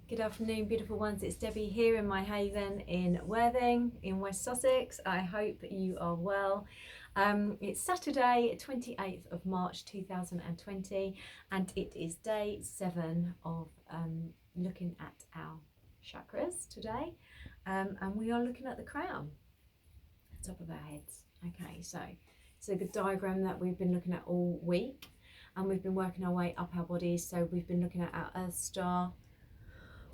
Good afternoon, beautiful ones. It's Debbie here in my haven in Worthing in West Sussex. I hope you are well. It's Saturday, 28th of March 2020, and it is day 7 of looking at our chakras today. And we are looking at the crown, the top of our heads. Okay, so it's a good diagram that we've been looking at all week, and we've been working our way up our bodies. So we've been looking at our Earth Star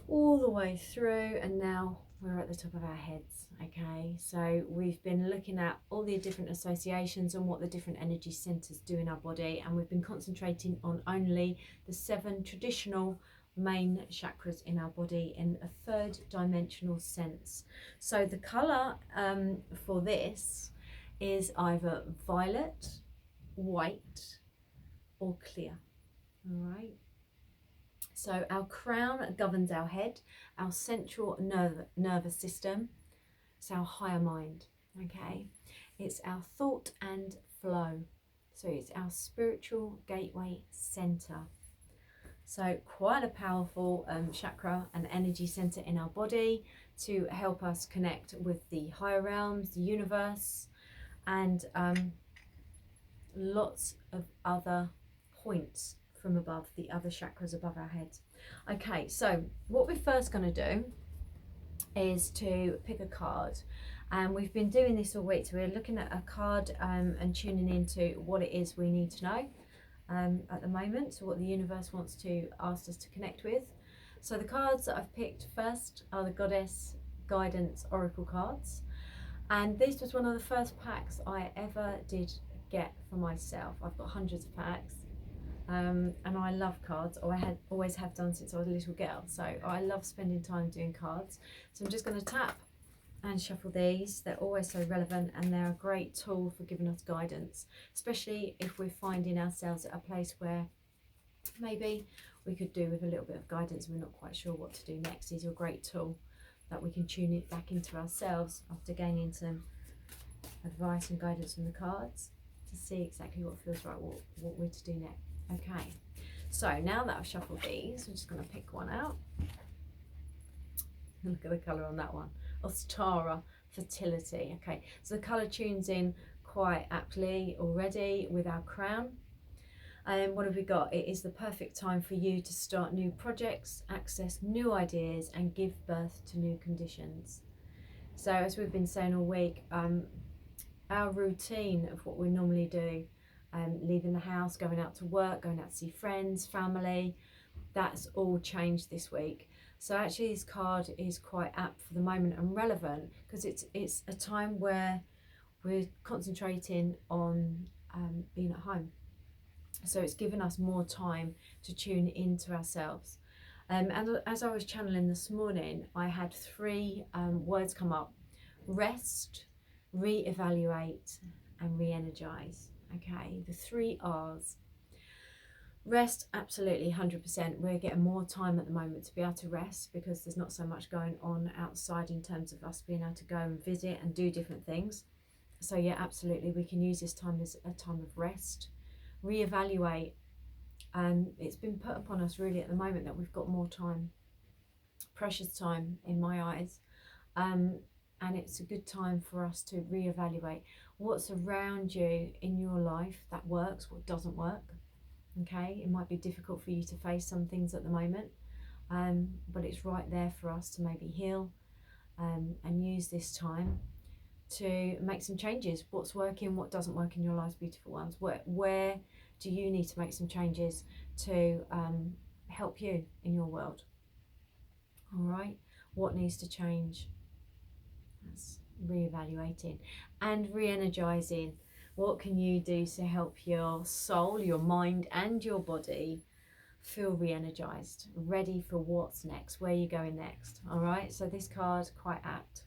all the way through, and now we're at the top of our heads. Okay, so we've been looking at all the different associations and what the different energy centers do in our body, and we've been concentrating on only the 7 traditional main chakras in our body in a 3rd dimensional sense. So the color for this is either violet, white, or clear. All right. So our crown governs our head, our central nervous system. It's our higher mind, okay? It's our thought and flow. So it's our spiritual gateway center. So quite a powerful chakra and energy center in our body to help us connect with the higher realms, the universe, and lots of other points from above, the other chakras above our heads. Okay, so what we're first going to do is to pick a card, and we've been doing this all week. So we're looking at a card and tuning into what it is we need to know at the moment, so what the universe wants to ask us to connect with. So the cards that I've picked first are the Goddess Guidance Oracle cards, and this was one of the first packs I ever did get for myself. I've got hundreds of packs. And I love cards, or I always have done since I was a little girl, so I love spending time doing cards. So I'm just going to tap and shuffle these. They're always so relevant, and they're a great tool for giving us guidance, especially if we're finding ourselves at a place where maybe we could do with a little bit of guidance and we're not quite sure what to do next. These are a great tool that we can tune it back into ourselves after gaining some advice and guidance from the cards to see exactly what feels right, what we're to do next. Okay, so now that I've shuffled these, I'm just going to pick one out. Look at the colour on that one. Ostara, fertility. Okay, so the colour tunes in quite aptly already with our crown. And what have we got? It is the perfect time for you to start new projects, access new ideas, and give birth to new conditions. So as we've been saying all week, our routine of what we normally do, leaving the house, going out to work, going out to see friends, family, that's all changed this week. So actually this card is quite apt for the moment and relevant, because it's a time where we're concentrating on being at home. So it's given us more time to tune into ourselves. And as I was channeling this morning, I had 3 words come up: rest, re-evaluate, and re-energize. Okay, the 3 R's. Rest, absolutely 100%. We're getting more time at the moment to be able to rest, because there's not so much going on outside in terms of us being able to go and visit and do different things. So yeah, absolutely, we can use this time as a time of rest. Re-evaluate. It's been put upon us really at the moment that we've got more time, precious time in my eyes. And it's a good time for us to re-evaluate what's around you in your life that works, what doesn't work. Okay, it might be difficult for you to face some things at the moment, but it's right there for us to maybe heal and use this time to make some changes. What's working, what doesn't work in your lives, beautiful ones? Where do you need to make some changes to help you in your world? All right, what needs to change? That's re-evaluating and re-energizing. What can you do to help your soul, your mind, and your body feel re-energized, ready for what's next, where you're going next? All right, so this card, quite apt.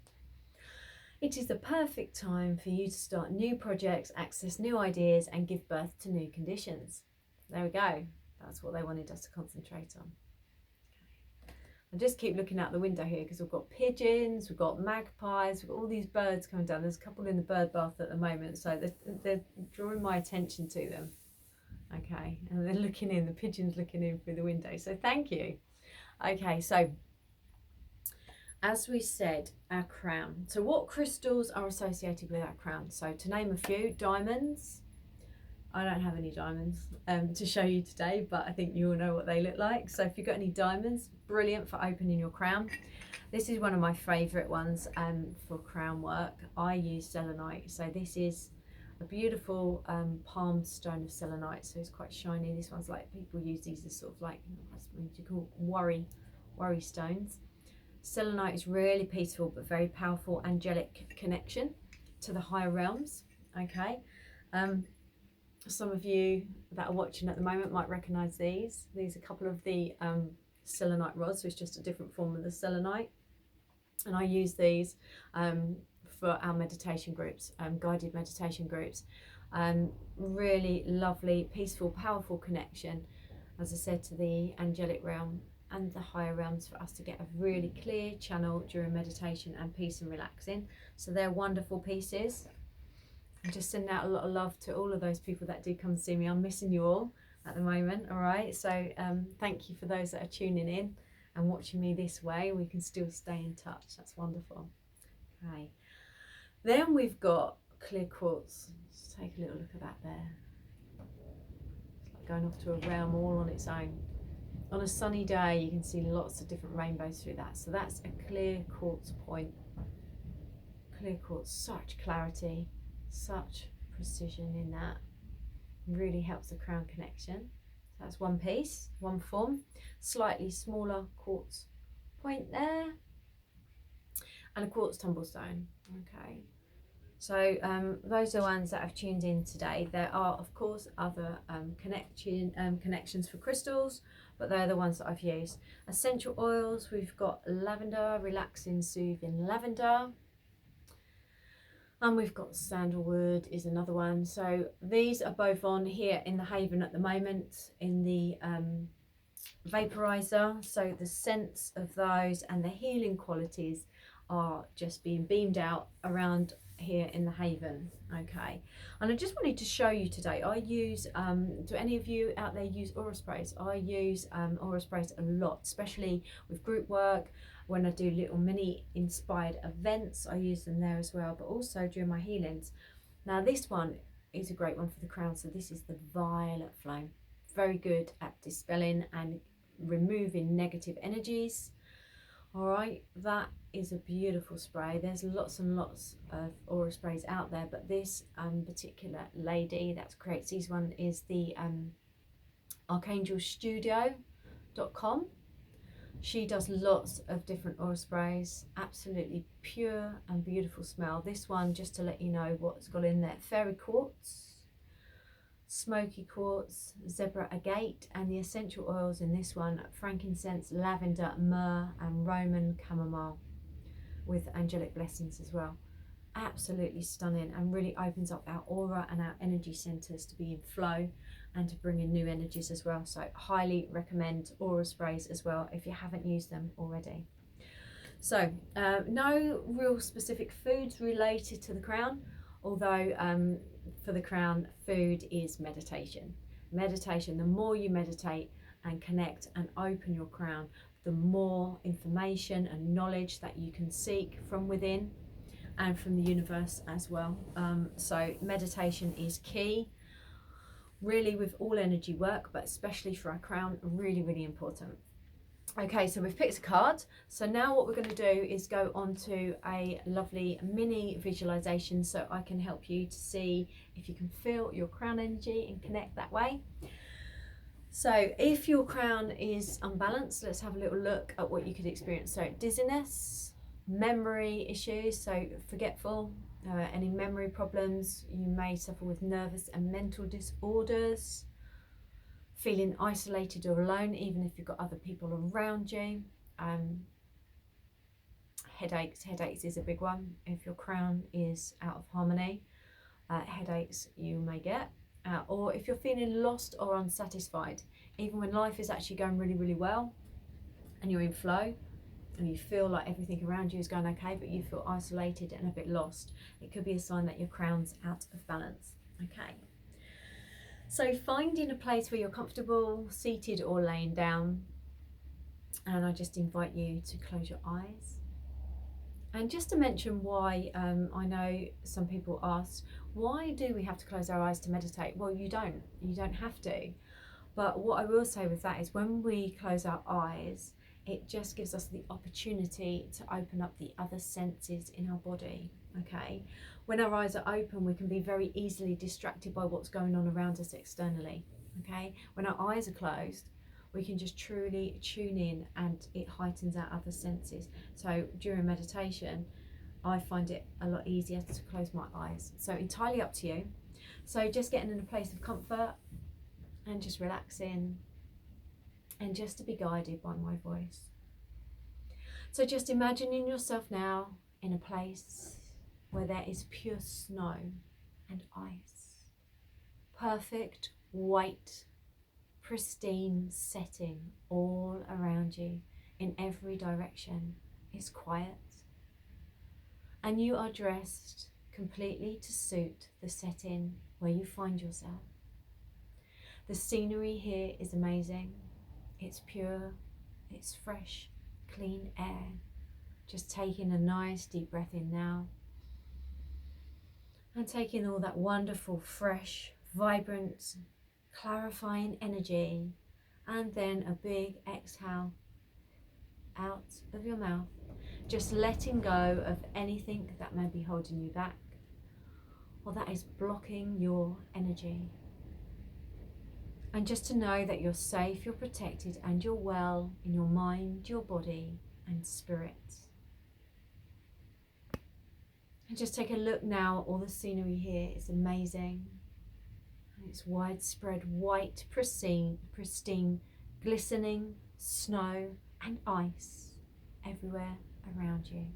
It is the perfect time for you to start new projects, access new ideas, and give birth to new conditions. There we go. That's what they wanted us to concentrate on. I just keep looking out the window here, because we've got pigeons, we've got magpies, we've got all these birds coming down. There's a couple in the bird bath at the moment, so they're drawing my attention to them. Okay, and they're looking in, the pigeons looking in through the window, so thank you. Okay, so as we said, our crown. So what crystals are associated with our crown? So to name a few, diamonds. I don't have any diamonds to show you today, but I think you all know what they look like. So if you've got any diamonds, brilliant for opening your crown. This is one of my favourite ones for crown work. I use selenite. So this is a beautiful palm stone of selenite. So it's quite shiny. This one's like, people use these as sort of like, what do you call worry stones. Selenite is really peaceful but very powerful angelic connection to the higher realms. Okay. Some of you that are watching at the moment might recognise these. These are a couple of the selenite rods, so it's just a different form of the selenite. And I use these for our meditation groups, guided meditation groups. Really lovely, peaceful, powerful connection, as I said, to the angelic realm and the higher realms for us to get a really clear channel during meditation and peace and relaxing. So they're wonderful pieces. I'm just sending out a lot of love to all of those people that do come see me. I'm missing you all at the moment, all right? So thank you for those that are tuning in and watching me this way. We can still stay in touch. That's wonderful. Okay. Then we've got clear quartz. Let's take a little look at that there. It's like going off to a realm all on its own. On a sunny day, you can see lots of different rainbows through that. So that's a clear quartz point. Clear quartz, such clarity. Such precision in that, really helps the crown connection. So that's one piece, one form. Slightly smaller quartz point there, and a quartz tumblestone. Okay, so those are the ones that I've tuned in today. There are of course other connections for crystals, but they're the ones that I've used. Essential oils, we've got lavender, relaxing, soothing lavender. And we've got sandalwood is another one. So these are both on here in the Haven at the moment in the vaporizer. So the scents of those and the healing qualities are just being beamed out around here in the Haven. Okay, and I just wanted to show you today, I use do any of you out there use aura sprays? I use aura sprays a lot, especially with group work. When I do little mini inspired events, I use them there as well, but also during my healings. Now this one is a great one for the crown. So this is the Violet Flame. Very good at dispelling and removing negative energies. All right, that is a beautiful spray. There's lots and lots of aura sprays out there, but this particular lady that creates these one is the archangelstudio.com. She does lots of different aura sprays, absolutely pure and beautiful smell. This one, just to let you know what's got in there: fairy quartz, smoky quartz, zebra agate, and the essential oils in this one: frankincense, lavender, myrrh, and Roman chamomile, with angelic blessings as well. Absolutely stunning, and really opens up our aura and our energy centers to be in flow and to bring in new energies as well. So highly recommend aura sprays as well if you haven't used them already. So no real specific foods related to the crown, although for the crown, food is meditation. Meditation, the more you meditate and connect and open your crown, the more information and knowledge that you can seek from within and from the universe as well. So meditation is key, really, with all energy work, but especially for our crown, really, really important. Okay, so we've picked a card. So now what we're going to do is go on to a lovely mini visualization so I can help you to see if you can feel your crown energy and connect that way. So if your crown is unbalanced, let's have a little look at what you could experience. So dizziness, memory issues, so forgetful, any memory problems. You may suffer with nervous and mental disorders, feeling isolated or alone even if you've got other people around you. Headaches is a big one. If your crown is out of harmony, headaches you may get. Or if you're feeling lost or unsatisfied, even when life is actually going really, really well and you're in flow, and you feel like everything around you is going okay, but you feel isolated and a bit lost, it could be a sign that your crown's out of balance. Okay, so finding a place where you're comfortable, seated or laying down, and I just invite you to close your eyes And just to mention why, I know some people ask, why do we have to close our eyes to meditate? Well, you don't have to. But what I will say with that is when we close our eyes, it just gives us the opportunity to open up the other senses in our body, okay? When our eyes are open, we can be very easily distracted by what's going on around us externally, okay? When our eyes are closed, we can just truly tune in and it heightens our other senses. So during meditation, I find it a lot easier to close my eyes. So entirely up to you. So just getting in a place of comfort and just relaxing and just to be guided by my voice. So just imagining yourself now in a place where there is pure snow and ice. Perfect white, pristine setting all around you in every direction. It's quiet. And you are dressed completely to suit the setting where you find yourself. The scenery here is amazing. It's pure, it's fresh, clean air. Just taking a nice deep breath in now. And taking all that wonderful, fresh, vibrant, clarifying energy. And then a big exhale out of your mouth. Just letting go of anything that may be holding you back or that is blocking your energy. And just to know that you're safe, you're protected, and you're well in your mind, your body, and spirit. And just take a look now at all the scenery here. It's amazing. And it's widespread, white, pristine, glistening snow and ice everywhere around you.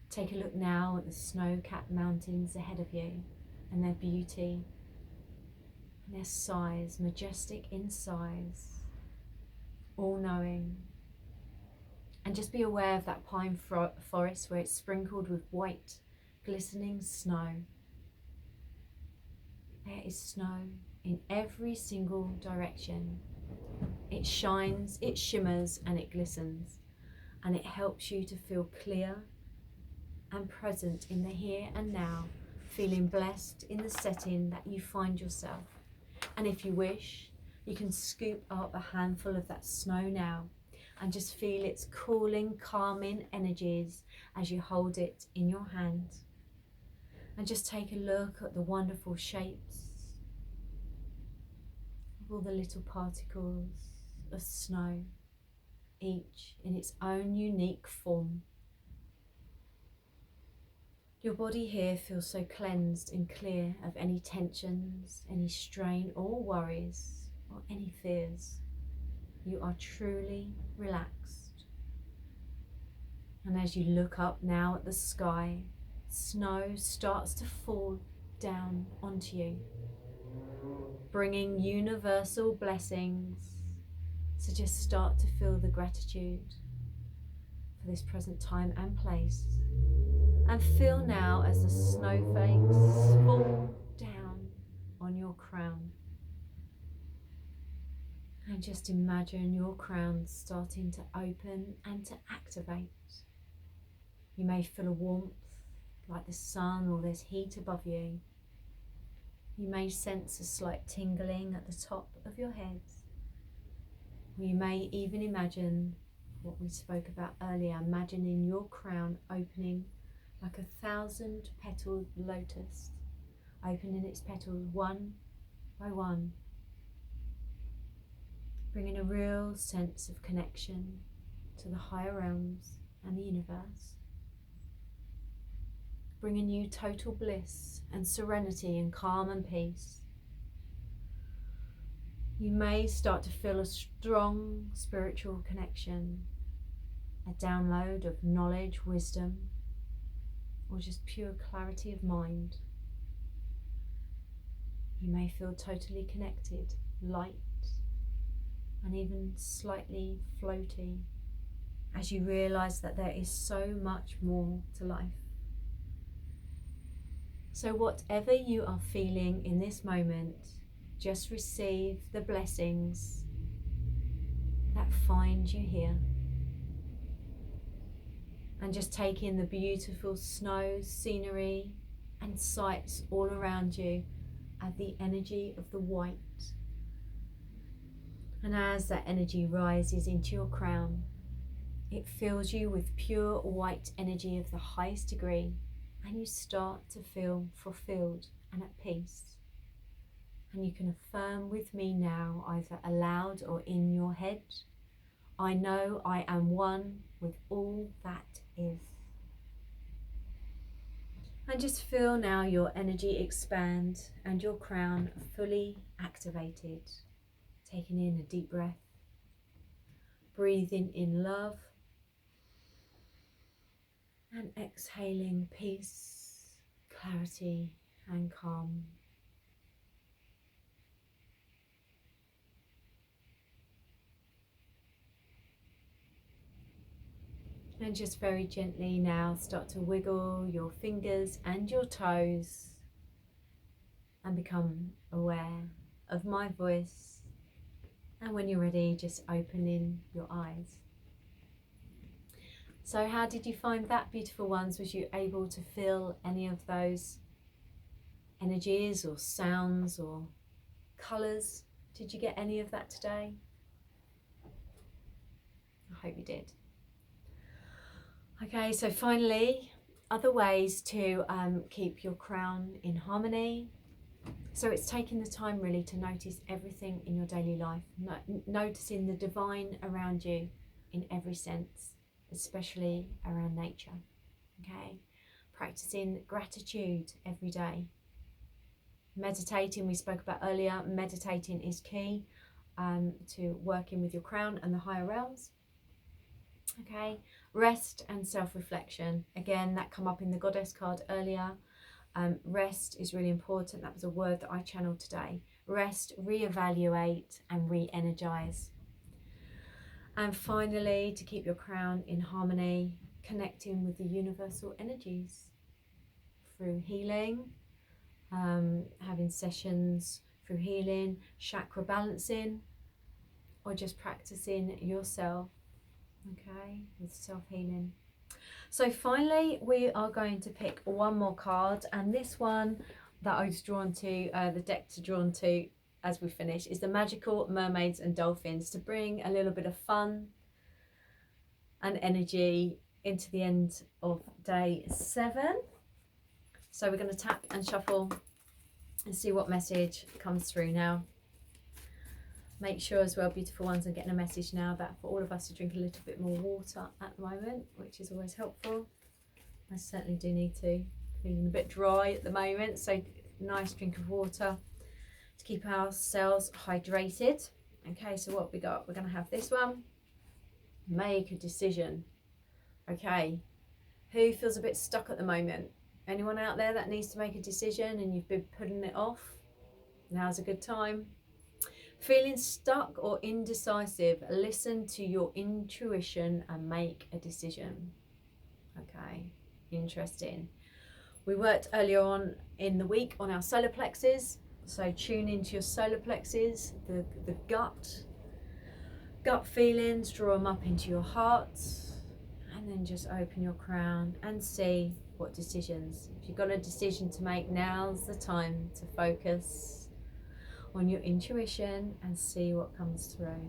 Take a look now at the snow-capped mountains ahead of you and their beauty. Their size, majestic in size, all-knowing. And just be aware of that pine forest where it's sprinkled with white, glistening snow. There is snow in every single direction. It shines, it shimmers, and it glistens. And it helps you to feel clear and present in the here and now, feeling blessed in the setting that you find yourself. And if you wish, you can scoop up a handful of that snow now and just feel its cooling, calming energies as you hold it in your hand. And just take a look at the wonderful shapes of all the little particles of snow, each in its own unique form. Your body here feels so cleansed and clear of any tensions, any strain or worries or any fears. You are truly relaxed. And as you look up now at the sky, snow starts to fall down onto you, bringing universal blessings. So just start to feel the gratitude for this present time and place. And feel now as the snowflakes fall down on your crown. And just imagine your crown starting to open and to activate. You may feel a warmth like the sun or there's heat above you. You may sense a slight tingling at the top of your head. Or you may even imagine what we spoke about earlier, imagining your crown opening like 1,000-petaled lotus, opening its petals one by one, bringing a real sense of connection to the higher realms and the universe, bringing you total bliss and serenity and calm and peace. You may start to feel a strong spiritual connection, a download of knowledge, wisdom, or just pure clarity of mind. You may feel totally connected, light, and even slightly floaty as you realise that there is so much more to life. So whatever you are feeling in this moment, just receive the blessings that find you here. And just take in the beautiful snow, scenery and sights all around you at the energy of the white. And as that energy rises into your crown, it fills you with pure white energy of the highest degree, and you start to feel fulfilled and at peace. And you can affirm with me now, either aloud or in your head, I know I am one with all that is. And just feel now your energy expand and your crown fully activated. Taking in a deep breath, breathing in love, and exhaling peace, clarity, and calm. And just very gently now start to wiggle your fingers and your toes and become aware of my voice. And when you're ready, just opening your eyes. So how did you find that, beautiful ones? Was you able to feel any of those energies or sounds or colours? Did you get any of that today? I hope you did. Okay, so finally, other ways to keep your crown in harmony. So it's taking the time really to notice everything in your daily life, noticing the divine around you in every sense, especially around nature. Okay, practicing gratitude every day. Meditating, we spoke about earlier, meditating is key to working with your crown and the higher realms. Okay, rest and self-reflection. Again, that come up in the goddess card earlier. Rest is really important. That was a word that I channeled today. Rest, reevaluate and re-energize. And finally, to keep your crown in harmony, connecting with the universal energies through healing, having sessions through healing, chakra balancing, or just practicing yourself, okay, with self-healing. So finally, we are going to pick one more card, and this one that I was drawn to, the deck to drawn to as we finish, is the Magical Mermaids and Dolphins, to bring a little bit of fun and energy into the end of day 7. So we're going to tap and shuffle and see what message comes through now. Make sure as well, beautiful ones, I'm getting a message now that for all of us to drink a little bit more water at the moment, which is always helpful. I certainly do need to. Feeling a bit dry at the moment, so nice drink of water to keep ourselves hydrated. Okay, so what we got? We're going to have this one. Make a decision. Okay, who feels a bit stuck at the moment? Anyone out there that needs to make a decision and you've been putting it off? Now's a good time. Feeling stuck or indecisive, listen to your intuition and make a decision. Okay, interesting. We worked earlier on in the week on our solar plexus, so tune into your solar plexus, the gut feelings, draw them up into your heart, and then just open your crown and see what decisions. If you've got a decision to make, now's the time to focus on your intuition and see what comes through.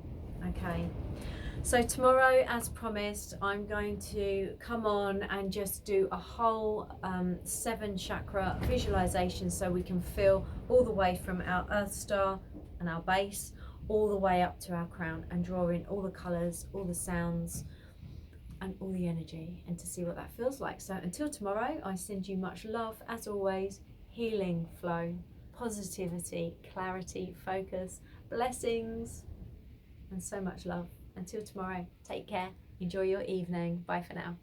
Okay, so tomorrow, as promised, I'm going to come on and just do a whole 7 chakra visualization, so we can feel all the way from our earth star and our base all the way up to our crown, and draw in all the colors, all the sounds and all the energy, and to see what that feels like. So until tomorrow, I send you much love as always, healing flow, positivity, clarity, focus, blessings, and so much love. Until tomorrow, take care, enjoy your evening. Bye for now.